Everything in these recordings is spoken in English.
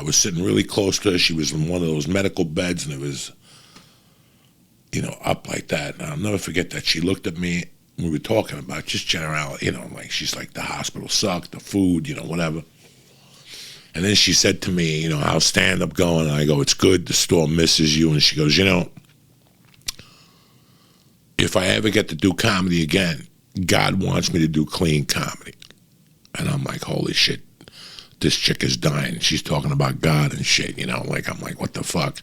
was sitting really close to her. She was in one of those medical beds, and it was, up like that. And I'll never forget that. She looked at me. We were talking about just general, like she's like, the hospital sucked, the food, whatever. And then she said to me, how's stand-up going? And I go, it's good. The store misses you. And she goes, if I ever get to do comedy again, God wants me to do clean comedy. And I'm like, holy shit, this chick is dying. She's talking about God and shit, I'm like, what the fuck?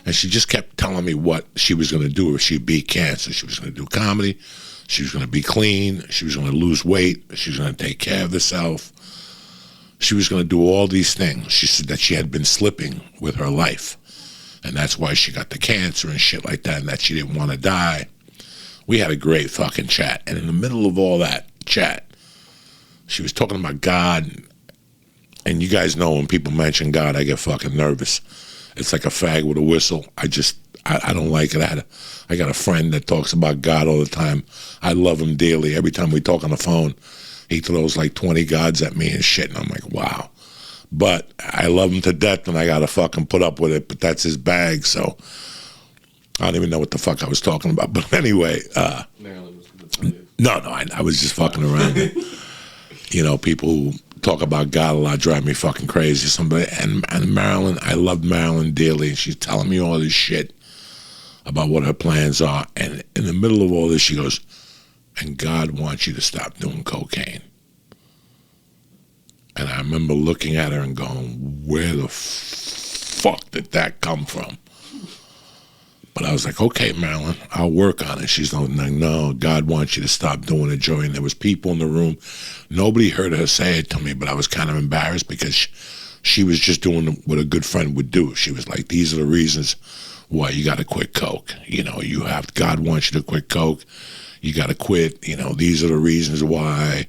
And she just kept telling me what she was going to do if she beat cancer. She was going to do comedy. She was going to be clean. She was going to lose weight. She was going to take care of herself. She was going to do all these things. She said that she had been slipping with her life. And that's why she got the cancer and shit like that, and that she didn't want to die. We had a great fucking chat. And in the middle of all that chat, she was talking about God. And you guys know when people mention God, I get fucking nervous. It's like a fag with a whistle. I don't like it. I got a friend that talks about God all the time. I love him dearly. Every time we talk on the phone, he throws like 20 gods at me and shit. And I'm like, wow. But I love him to death, and I got to fucking put up with it. But that's his bag, so I don't even know what the fuck I was talking about. But anyway. Marilyn was going to tell you. No, I was just fucking around. People who talk about God a lot drive me fucking crazy. And Marilyn, I love Marilyn dearly, and she's telling me all this shit about what her plans are. And in the middle of all this, she goes, and God wants you to stop doing cocaine. And I remember looking at her and going, where the fuck did that come from? But I was like, okay, Marilyn, I'll work on it. She's like, no, God wants you to stop doing it, Joey. And there was people in the room. Nobody heard her say it to me, but I was kind of embarrassed because she was just doing what a good friend would do. She was like, these are the reasons why you got to quit coke. God wants you to quit coke. You got to quit. These are the reasons why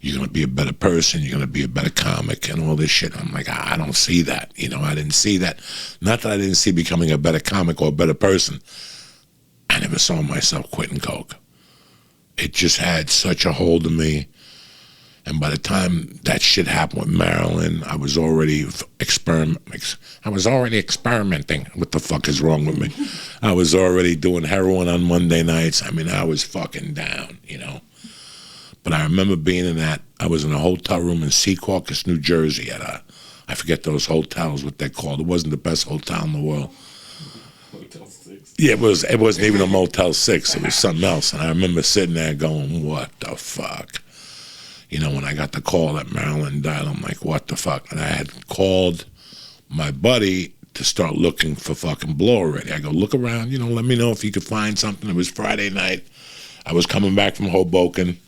you're going to be a better person. You're going to be a better comic and all this shit. I'm like, I don't see that. I didn't see that. Not that I didn't see becoming a better comic or a better person. I never saw myself quitting coke. It just had such a hold of me. And by the time that shit happened with Marilyn, I was already experimenting. What the fuck is wrong with me? I was already doing heroin on Monday nights. I was fucking down, But I remember being I was in a hotel room in Secaucus, New Jersey I forget those hotels, what they're called. It wasn't the best hotel in the world. Motel 6. Yeah, it wasn't even a Motel 6. It was something else. And I remember sitting there going, what the fuck? When I got the call that Marilyn died, I'm like, what the fuck? And I had called my buddy to start looking for fucking blow already. I go, look around, let me know if you could find something. It was Friday night. I was coming back from Hoboken,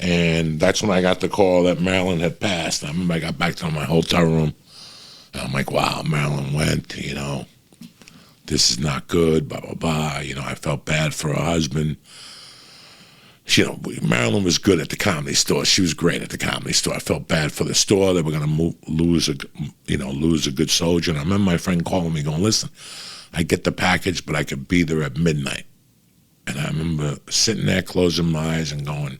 and that's when I got the call that Marilyn had passed. I remember I got back to my hotel room, and I'm like, wow, Marilyn went, this is not good, blah, blah, blah. I felt bad for her husband. Marilyn was good at the Comedy Store. She was great at the Comedy Store. I felt bad for the store. They were going to lose a good soldier. And I remember my friend calling me going, listen, I get the package, but I could be there at midnight. And I remember sitting there, closing my eyes and going,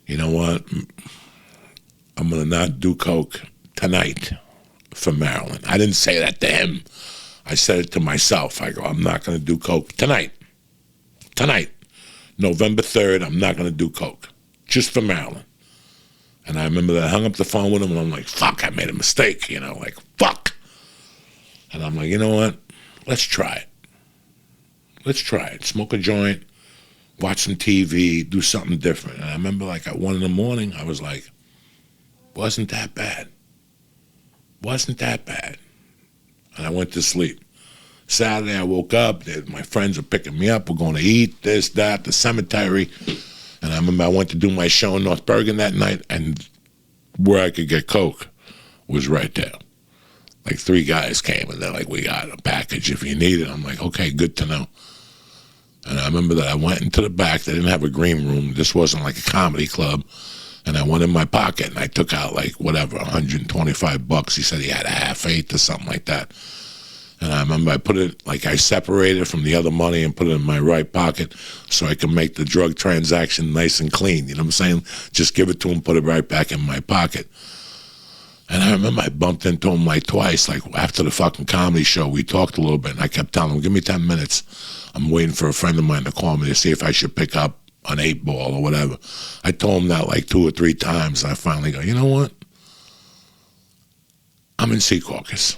you know what? I'm going to not do coke tonight for Marilyn. I didn't say that to him. I said it to myself. I go, I'm not going to do coke tonight. Tonight. November 3rd, I'm not going to do coke, just for Marilyn. And I remember that I hung up the phone with him, and I'm like, fuck, I made a mistake, fuck. And I'm like, you know what? Let's try it. Let's try it. Smoke a joint, watch some TV, do something different. And I remember at 1 a.m, I was like, wasn't that bad. Wasn't that bad. And I went to sleep. Saturday, I woke up. My friends were picking me up. We're going to eat, this, that, the cemetery. And I remember I went to do my show in North Bergen that night, and where I could get coke was right there. 3 guys came, and they're like, we got a package if you need it. I'm like, okay, good to know. And I remember that I went into the back. They didn't have a green room. This wasn't like a comedy club. And I went in my pocket, and I took out, $125. He said he had a half-eighth or something like that. And I remember I put it, I separated it from the other money and put it in my right pocket so I could make the drug transaction nice and clean. You know what I'm saying? Just give it to him, put it right back in my pocket. And I remember I bumped into him like twice. Like after the fucking comedy show, we talked a little bit, and I kept telling him, "Give me 10 minutes. I'm waiting for a friend of mine to call me to see if I should pick up an 8-ball or whatever." I told him that like 2 or 3 times, and I finally go, "You know what? I'm in Secaucus.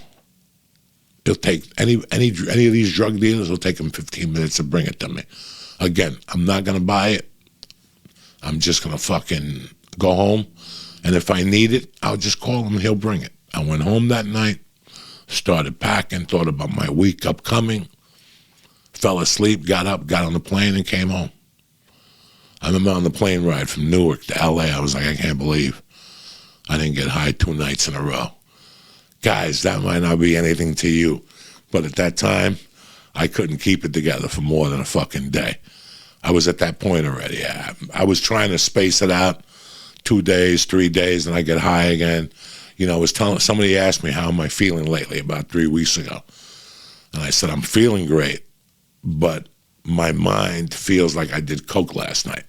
It'll take any of these drug dealers will take them 15 minutes to bring it to me. Again, I'm not gonna buy it. I'm just gonna fucking go home, and if I need it, I'll just call him and he'll bring it." I went home that night, started packing, thought about my week upcoming, fell asleep, got up, got on the plane, and came home. I remember on the plane ride from Newark to LA, I was like, I can't believe I didn't get high 2 nights in a row. Guys, that might not be anything to you, but at that time, I couldn't keep it together for more than a fucking day. I was at that point already. I was trying to space it out 2 days, 3 days, and I get high again. You know, I was telling somebody asked me how am I feeling lately about 3 weeks ago, and I said I'm feeling great, but my mind feels like I did coke last night.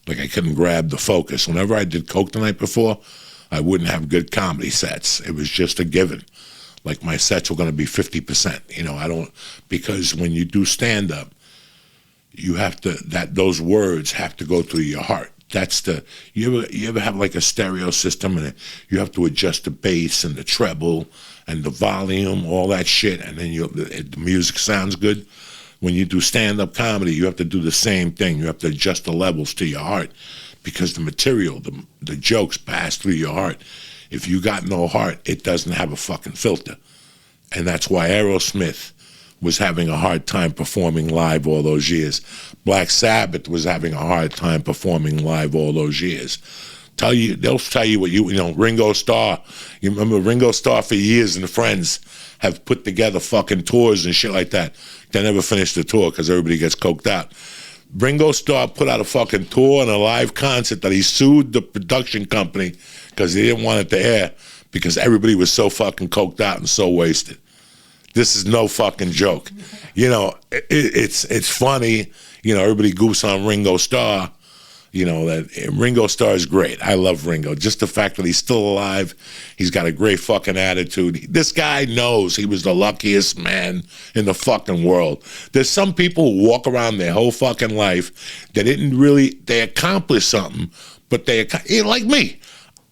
Like I couldn't grab the focus. Whenever I did coke the night before, I wouldn't have good comedy sets. It was just a given. Like my sets were going to be 50%. You know, because when you do stand up, you have to, those words have to go through your heart. You ever have like a stereo system and you have to adjust the bass and the treble and the volume, all that shit, and then the music sounds good. When you do stand-up comedy, you have to do the same thing. You have to adjust the levels to your heart because the material, the jokes pass through your heart. If you got no heart, it doesn't have a fucking filter. And that's why Aerosmith was having a hard time performing live all those years. Black Sabbath was having a hard time performing live all those years. They'll tell you what you know, Ringo Starr. You remember Ringo Starr for years and the Friends have put together fucking tours and shit like that. They never finished the tour because everybody gets coked out. Ringo Starr put out a fucking tour and a live concert that he sued the production company because he didn't want it to air because everybody was so fucking coked out and so wasted. This is no fucking joke. You know, it's funny. You know, everybody goofs on Ringo Starr. You know, that Ringo Starr is great. I love Ringo. Just the fact that he's still alive, he's got a great fucking attitude. This guy knows he was the luckiest man in the fucking world. There's some people who walk around their whole fucking life that they accomplished something, but like me.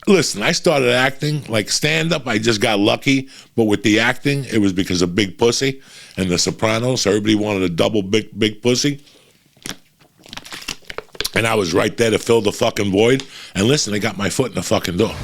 Listen, I started acting, like stand-up, I just got lucky, but with the acting, it was because of Big Pussy and The Sopranos. Everybody wanted a double big pussy. And I was right there to fill the fucking void. And listen, I got my foot in the fucking door.